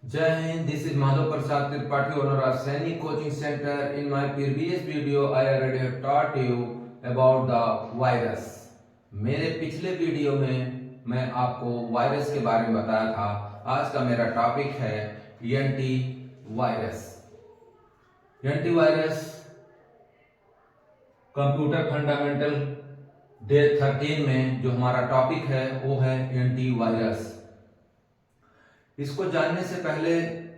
Jai Hind, this is Madhav Prasad Tripathi, owner of Sainik Coaching Center. In my previous video, I already have taught you about the virus. मेरे पिछले video में मैं आपको virus के बारे में बताया था। आज का मेरा टॉपिक है anti virus. Anti virus computer fundamental day 13 में जो हमारा टॉपिक है वो है एंटी वायरस। इसको जानने से पहले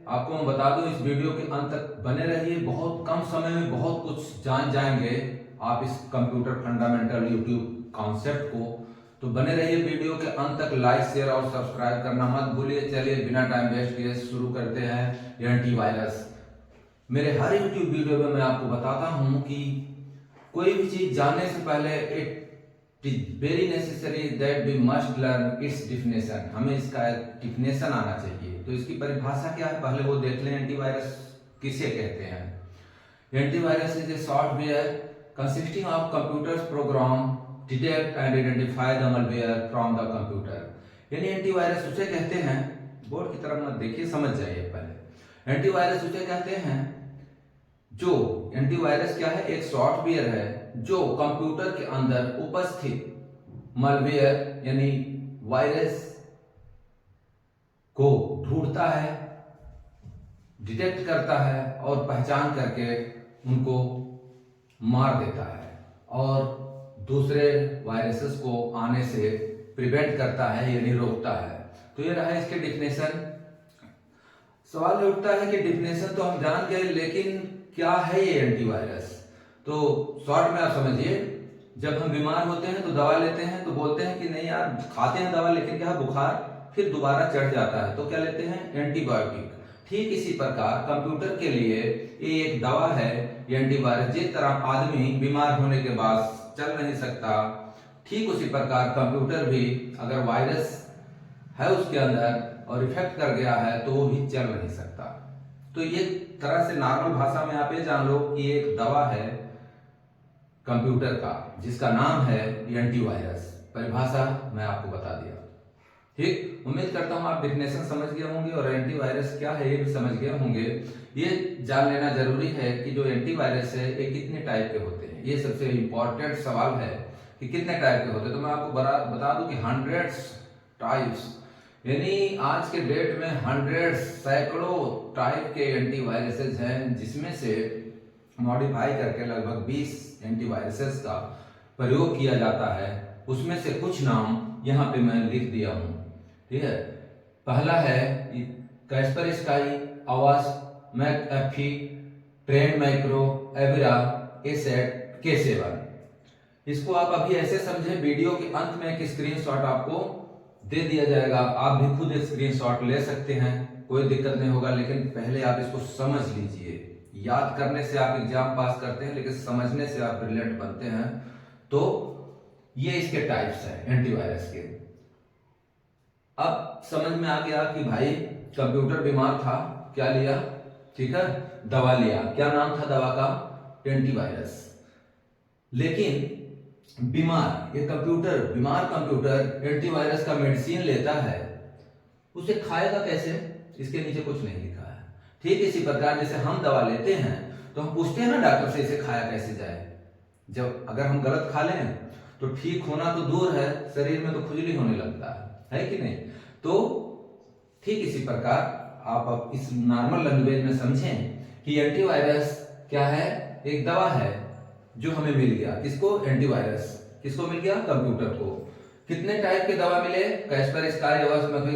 आपको मैं बता दूं, इस वीडियो के अंत तक बने रहिए। बहुत कम समय में बहुत कुछ जान जाएंगे आप इस कंप्यूटर फंडामेंटल यूट्यूब कॉन्सेप्ट को। तो बने रहिए वीडियो के अंत तक। लाइक शेयर और सब्सक्राइब करना मत भूलिए। चलिए बिना टाइम वेस्ट किए शुरू करते हैं एंटीवायरस। मेरे हर यूट्यूब वीडियो में मैं आपको बताता हूं कि कोई भी चीज जानने से पहले it is very necessary that we must learn its definition. हमें इसका डिफिनेशन आना चाहिए। तो इसकी परिभाषा क्या है पहले वो देख लें। एंटीवायरस किसे कहते हैं? Antivirus is a software consisting of computers program detect and identify the malware from the computer. यानी एंटीवायरस उसे कहते हैं, बोर्ड की तरफ मत देखिए, समझ जाइए पहले। एंटीवायरस उसे कहते हैं जो एंटीवायरस क्या है? एक सॉफ्टवेयर है जो कंप्यूटर के अंदर उपस्थित malware यानी वायरस को ढूंढता है, डिटेक्ट करता है और पहचान करके उनको मार देता है और दूसरे वायरसेस को आने से प्रिवेंट करता है यानी रोकता है। तो ये रहा इसके डिफिनेशन। सवाल उठता है कि डिफिनेशन तो हम जान गए, लेकिन क्या है ये एंटीवायरस? तो शॉर्ट में आप समझिए, जब हम बीमार होते हैं तो दवा लेते हैं तो बोलते हैं कि नहीं यार, खाते हैं दवा लेकिन क्या बुखार फिर दोबारा चढ़ जाता है, तो क्या लेते हैं? एंटीबायोटिक। ठीक इसी प्रकार कंप्यूटर के लिए ये एक दवा है एंटीवायरस। जिस तरह आदमी बीमार होने के बाद चल नहीं सकता, ठीक उसी प्रकार कंप्यूटर भी अगर वायरस है उसके अंदर और इफेक्ट कर गया है तो वो भी चल नहीं सकता। तो ये तरह से नॉर्मल भाषा में आप ये जान लो कि एक दवा है कंप्यूटर का जिसका नाम है एंटीवायरस। परिभाषा मैं आपको बता दिया। ठीक, उम्मीद करता हूं आप डेफिनेशन समझ गए होंगे और एंटीवायरस क्या है ये भी समझ गए होंगे। ये जान लेना जरूरी है कि जो एंटीवायरस है ये कितने टाइप के होते हैं। ये सबसे इंपॉर्टेंट सवाल है कि कितने टाइप के होते हैं। तो मैं आपको बता दूं कि हंड्रेड्स टाइप्स, यानी आज के डेट में हंड्रेड्स सैकड़ों टाइप के एंटीवायरसेस हैं, जिसमें से मॉडिफाई करके लगभग 20 एंटीवायरसेस का प्रयोग किया जाता है। उसमें से कुछ नाम यहाँ पे मैं लिख दिया हूं। ठीक है, पहला है कैस्परस्काई, आवास, McAfee, trend micro, एविरा, asset, K7। इसको आप अभी ऐसे समझे, वीडियो के अंत में एक स्क्रीनशॉट आपको दे दिया जाएगा। आप भी खुद स्क्रीनशॉट ले सकते हैं, कोई दिक्कत नहीं होगा। लेकिन पहले आप इसको समझ लीजिए। याद करने से आप एग्जाम पास करते हैं, लेकिन समझने से आप ब्रिलियंट बनते हैं। तो ये इसके टाइप्स हैं एंटीवायरस के। अब समझ में आ गया कि भाई कंप्यूटर बीमार था, क्या लिया? ठीक है, दवा लिया। क्या नाम था दवा का? एंटीवायरस। लेकिन बीमार कंप्यूटर एंटीवायरस का मेडिसिन लेता है, उसे खाएगा कैसे? इसके नीचे कुछ नहीं लिखा है। ठीक इसी प्रकार जैसे हम दवा लेते हैं तो हम पूछते हैं ना डॉक्टर से, इसे खाया कैसे जाए। जब अगर हम गलत खा लें तो ठीक होना तो दूर है, शरीर में तो खुजली होने लगता है कि नहीं? तो ठीक इसी प्रकार आप अब इस नॉर्मल लैंग्वेज में समझें कि एंटीवायरस क्या है? एक दवा है जो हमें मिल गया। किसको? एंटीवायरस। किसको मिल गया? कंप्यूटर को। कितने टाइप के दवा मिले? कैस्परस्काई,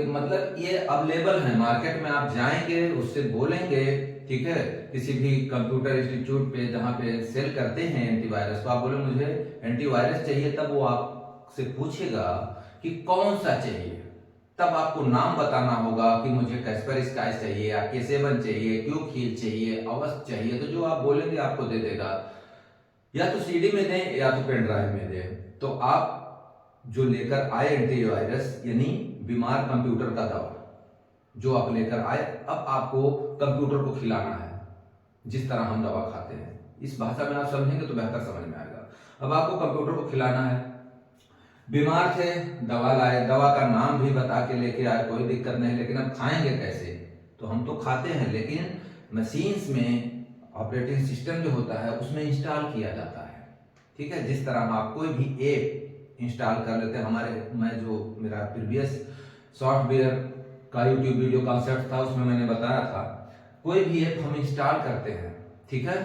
मतलब ये अवेलेबल है मार्केट में। आप जाएंगे, उससे बोलेंगे, ठीक है, किसी भी कंप्यूटर इंस्टीट्यूट पे जहां पे सेल करते हैं एंटीवायरस, तो आप बोले मुझे एंटीवायरस चाहिए, तब वो आपसे पूछेगा कि कौन सा चाहिए। तब आपको नाम बताना होगा कि मुझे कैस्परस्काई चाहिए या K7 चाहिए, क्यूखील चाहिए, अवस्थ चाहिए। तो जो आप बोलेंगे आपको दे देगा, या तो सीडी में दें या तो पेन ड्राइव में दें। तो आप जो लेकर आए एंटीवायरस यानी बीमार कंप्यूटर का दवा जो आप लेकर आए, अब आपको कंप्यूटर को खिलाना है जिस तरह हम दवा खाते हैं। इस भाषा में आप समझेंगे तो बेहतर समझ में आएगा। अब आपको कंप्यूटर को खिलाना है। बीमार थे, दवा लाए, दवा का नाम भी बता के लेके आए, कोई दिक्कत नहीं, लेकिन अब खाएंगे कैसे? तो हम तो खाते हैं, लेकिन मशीन्स में ऑपरेटिंग सिस्टम जो होता है उसमें इंस्टॉल किया जाता है। ठीक है, जिस तरह आप कोई भी ऐप इंस्टॉल कर लेते हैं, मैं जो मेरा प्रीवियस सॉफ्टवेयर का यूट्यूब वीडियो कॉन्सेप्ट था उसमें मैंने बताया था, कोई भी ऐप हम इंस्टॉल करते हैं, ठीक है,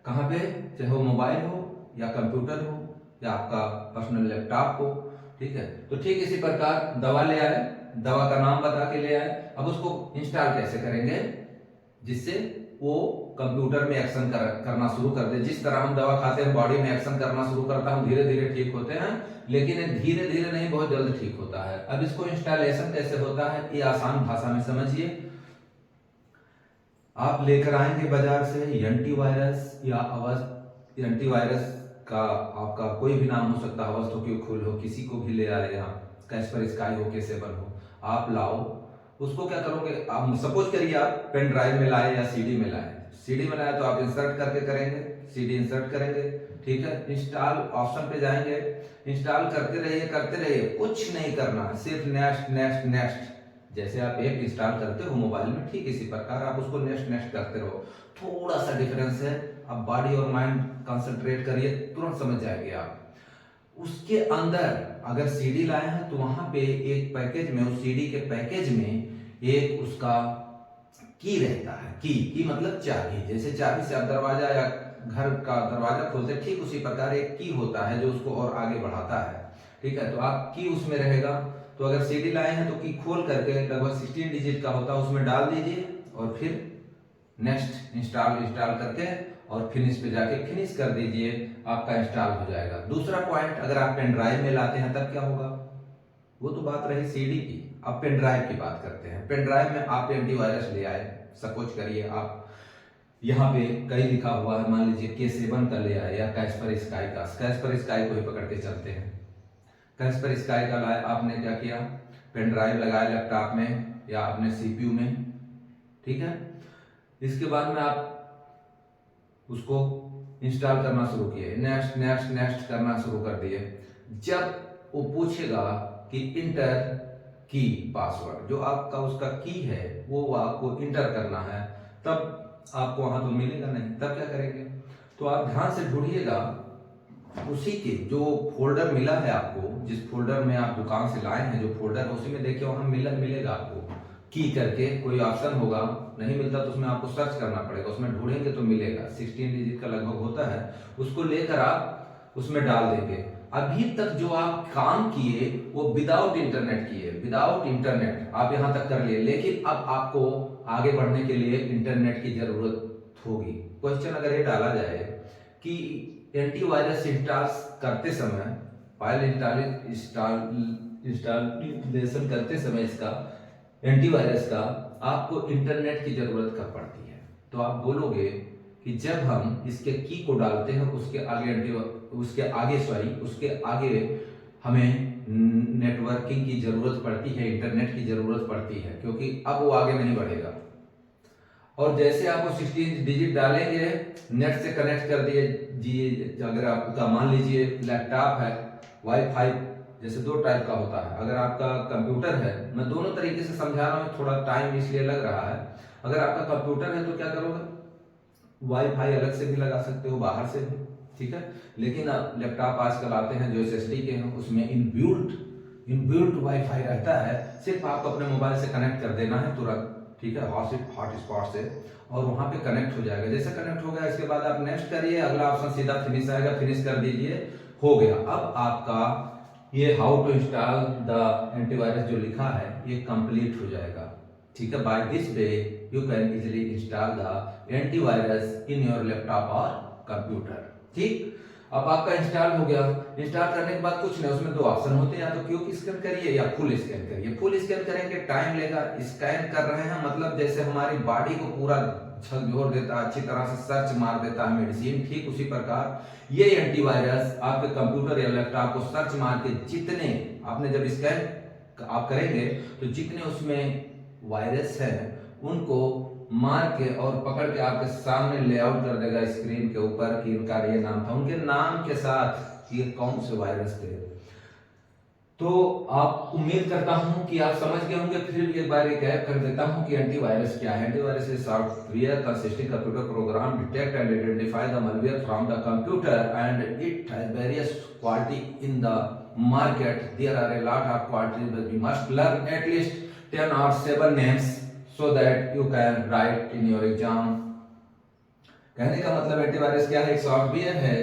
कहाँ पे, चाहे वो मोबाइल हो या कंप्यूटर हो या आपका पर्सनल लैपटॉप हो, ठीक है। तो ठीक इसी प्रकार दवा ले आए, दवा का नाम बता के ले आए, अब उसको इंस्टॉल कैसे करेंगे जिससे वो कंप्यूटर में एक्शन करना शुरू कर दे। जिस तरह हम दवा खाते हैं बॉडी में एक्शन करना शुरू करता है, धीरे धीरे ठीक होते हैं, लेकिन धीरे धीरे नहीं, बहुत जल्द ठीक होता है। अब इसको इंस्टॉलेशन कैसे होता है ये आसान भाषा में समझिए। आप लेकर आएंगे बाजार से एंटीवायरस या एंटीवायरस का आपका कोई भी नाम हो सकता है, अवस्थो की खोल हो, किसी को भी ले आए, यहाँ कैस्परस्काई हो, केसेबल हो, आप लाओ, उसको क्या करोगे, आप सपोज करिए आप पेन ड्राइव में लाए या सीडी में लाए, सीडी में लाए तो आप इंसर्ट करके करेंगे, सीडी इंसर्ट करेंगे, ठीक है, इंस्टॉल ऑप्शन पे जाएंगे, इंस्टॉल करते रहिए, कुछ नहीं करना है, सिर्फ नेक्स्ट नेक्स्ट नेक्स्ट। जैसे आप ऐप इंस्टॉल करते हो मोबाइल में, ठीक इसी प्रकार आप उसको नेक्स्ट नेक्स्ट करते रहो। थोड़ा सा डिफरेंस है, अब बॉडी और माइंड कंसंट्रेट करिए, तुरंत समझ जाएंगे आप। उसके अंदर अगर सीडी लाए हैं तो वहां पे एक पैकेज में, उस सीडी के पैकेज में एक उसका की रहता है, की मतलब चाबी। जैसे चाबी से आप दरवाजा या घर का दरवाजा खोलते, ठीक उसी प्रकार एक की होता है जो उसको और आगे बढ़ाता है, ठीक है। तो आप की उसमें रहेगा, तो अगर सीडी लाए हैं तो की खोल करके लगभग 16 डिजिट का होता है, उसमें डाल दीजिए और फिर नेक्स्ट इंस्टॉल करके और फिनिश पे जाके फिनिश कर दीजिए, आपका इंस्टॉल हो जाएगा। दूसरा पॉइंट, अगर आप पेन ड्राइव में लाते हैं तब क्या होगा, वो तो बात रही सीडी की, अब पेन ड्राइव की बात करते हैं। पेन ड्राइव में आप एंटीवायरस ले आए, सपोज करिए आप यहाँ पे कई लिखा हुआ है, मान लीजिए K7 का ले आए या कैस्परस्काई का, कैस्परस्काई को ही पकड़ के चलते हैं, कैस्परस्काई का लाए, आपने क्या किया, पेन ड्राइव लगाया लैपटॉप में या अपने सीपीयू में, ठीक है। इसके बाद में आप उसको इंस्टॉल करना शुरू किए, नेक्स्ट नेक्स्ट नेक्स्ट करना शुरू कर दिए। जब वो पूछेगा कि इंटर की पासवर्ड, जो आपका उसका की है वो आपको इंटर करना है, तब आपको वहां तो मिलेगा नहीं, तब क्या करेंगे, तो आप ध्यान से ढूंढिएगा उसी के जो फोल्डर मिला है आपको, जिस फोल्डर में आप दुकान से लाए हैं, जो फोल्डर है उसी में देखिए वहां मिलेगा आपको की करके कोई ऑप्शन होगा, नहीं मिलता तो उसमें आपको सर्च करना पड़ेगा, उसमें ढूंढेंगे तो मिलेगा, 16 डिजिट का लगभग होता है, उसको लेकर आप उसमें डाल देंगे। अभी तक जो आप काम किए वो विदाउट इंटरनेट किए, विदाउट इंटरनेट आप यहां तक कर लिए, लेकिन अब आपको आगे बढ़ने के लिए इंटरनेट की जरूरत होगी। क्वेश्चन अगर ये डाला जाए कि एंटीवायरस इंस्टॉल करते समय, फाइल इंस्टॉलेशन करते समय इसका एंटीवायरस का आपको इंटरनेट की जरूरत कब पड़ती है, तो आप बोलोगे कि जब हम इसके की को डालते हैं उसके आगे हमें नेटवर्किंग की जरूरत पड़ती है, इंटरनेट की जरूरत पड़ती है, क्योंकि अब वो आगे नहीं बढ़ेगा। और जैसे आप वो 16 डिजिट डालेंगे, नेट से कनेक्ट कर दिए जी, अगर आपका मान लीजिए लैपटॉप है, वाईफाई जैसे दो टाइप का होता है, अगर आपका कंप्यूटर है, मैं दोनों तरीके से समझा रहा हूँ, थोड़ा टाइम इसलिए लग रहा है, अगर आपका कंप्यूटर है तो क्या करोगे, वाईफाई अलग से भी लगा सकते हो, बाहर से भी, ठीक है, लेकिन लैपटॉप आजकल आते हैं जो एसएसडी के हैं, उसमें इनबिल्ट वाईफाई रहता है, सिर्फ आपको अपने मोबाइल से कनेक्ट कर देना है तुरंत, ठीक है, हॉटस्पॉट से, और वहां पे कनेक्ट हो जाएगा। जैसे कनेक्ट हो गया इसके बाद आप नेक्स्ट करिए, अगला ऑप्शन सीधा फिनिश आएगा, फिनिश कर दीजिए, हो गया। अब आपका ये how to install the antivirus जो लिखा है ये कंप्लीट हो जाएगा, ठीक है। By this way you can easily install the antivirus in your laptop और कंप्यूटर, ठीक। अब आपका इंस्टॉल हो गया, इंस्टॉल करने के बाद कुछ नहीं, उसमें दो ऑप्शन होते हैं, या तो क्विक स्कैन करिए या फुल स्कैन करिए। फुल स्कैन करेंगे टाइम लेगा, स्कैन कर रहे हैं मतलब जैसे हमारी बॉडी को पूरा झकझोर देता है, अच्छी तरह से सर्च मार देता है मेडिसिन, ठीक उसी प्रकार ये एंटीवायरस आपके कंप्यूटर या लैपटॉप को सर्च मार के जितने आपने जब स्कैन आप करेंगे तो जितने उसमें वायरस है उनको मार के और पकड़ के आपके सामने लेआउट कर देगा स्क्रीन के ऊपर कि इनका ये नाम था, उनके नाम के साथ ये कौन से वायरस थे। तो आप उम्मीद करता हूं कि आप समझ गए होंगे, फिर भी एक बार रिकैप कर देता हूं कि एंटीवायरस क्या है। Antivirus is software consisting computer program detect and identify the malware from the computer and it has various quality in the market. There are a lot of qualities, but you must learn at least 10 or 7 names so that you can write in your exam. कहने का मतलब antivirus क्या है? एक software है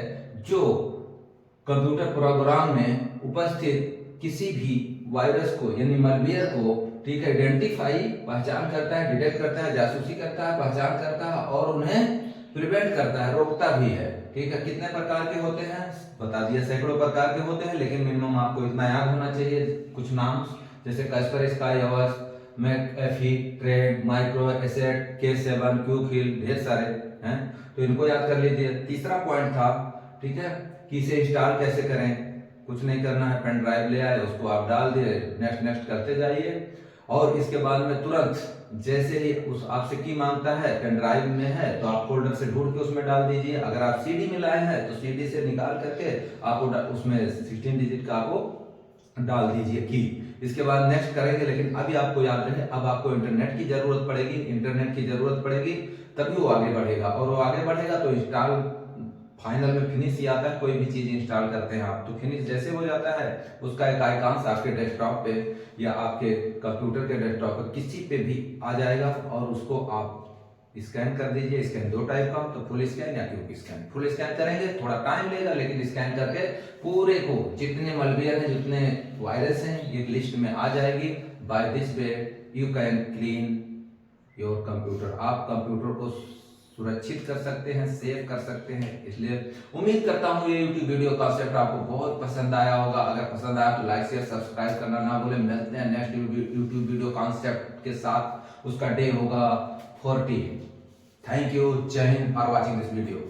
जो computer program में उपस्थित किसी भी वायरस को यानी malware को, ठीक है, आइडेंटिफाई पहचान करता है, डिटेक्ट करता है, जासूसी करता है, पहचान करता है और उन्हें प्रिवेंट करता है, रोकता भी है। ठीक है, कितने प्रकार के होते हैं बता दिया, सैकड़ों प्रकार के होते हैं, लेकिन मिनिमम आपको इतना याद होना चाहिए कुछ नाम, जैसे कास्परस्की, अवर्स, McAfee, Trend, Micro ESET, K7, Quick Heal, ढेर सारे हैं, तो इनको याद कर लीजिए। तीसरा पॉइंट था, ठीक है, कि इसे इंस्टॉल कैसे करें। कुछ नहीं करना है, पेन ड्राइव ले आए, उसको आप डाल दिए, नेक्स्ट नेक्स्ट करते जाइए और इसके बाद में तुरंत जैसे ही उस आपसे की मांगता है, पेन ड्राइव में है तो आप फोल्डर से ढूंढ के उसमें डाल दीजिए। अगर आप सीडी में लाए हैं तो सीडी से निकाल करके आपको उसमें 16 डिजिट का आपको डाल दीजिए की। इसके बाद नेक्स्ट करेंगे, लेकिन अभी आपको याद रहे, अब आपको इंटरनेट की जरूरत पड़ेगी, इंटरनेट की जरूरत पड़ेगी तभी वो आगे बढ़ेगा, और वो आगे बढ़ेगा तो इंस्टॉल फाइनल में फिनिश ही आता है। कोई भी चीज इंस्टॉल करते हैं आप तो फिनिश जैसे हो जाता है, उसका एक आइकॉन आपके डेस्कटॉप पे या आपके कंप्यूटर के डेस्कटॉप पे किसी पे भी आ जाएगा और उसको आप स्कैन कर दीजिए। स्कैन दो टाइप का, तो फुल स्कैन या क्यूब स्कैन। फुल स्कैन करेंगे थोड़ा टाइम लेगा, लेकिन स्कैन करके पूरे को जितने malware हैं, जितने वायरस हैं, ये लिस्ट में आ जाएगी। By this way you can clean your computer. आप कंप्यूटर को सुरक्षित कर सकते हैं, सेव कर सकते हैं। इसलिए उम्मीद करता हूँ ये YouTube वीडियो कॉन्सेप्ट आपको बहुत पसंद आया होगा। अगर पसंद आया तो लाइक शेयर सब्सक्राइब करना ना भूलें। मिलते हैं नेक्स्ट YouTube वीडियो कॉन्सेप्ट के साथ। उसका डे होगा 14। थैंक यू, जय Hind for watching this video.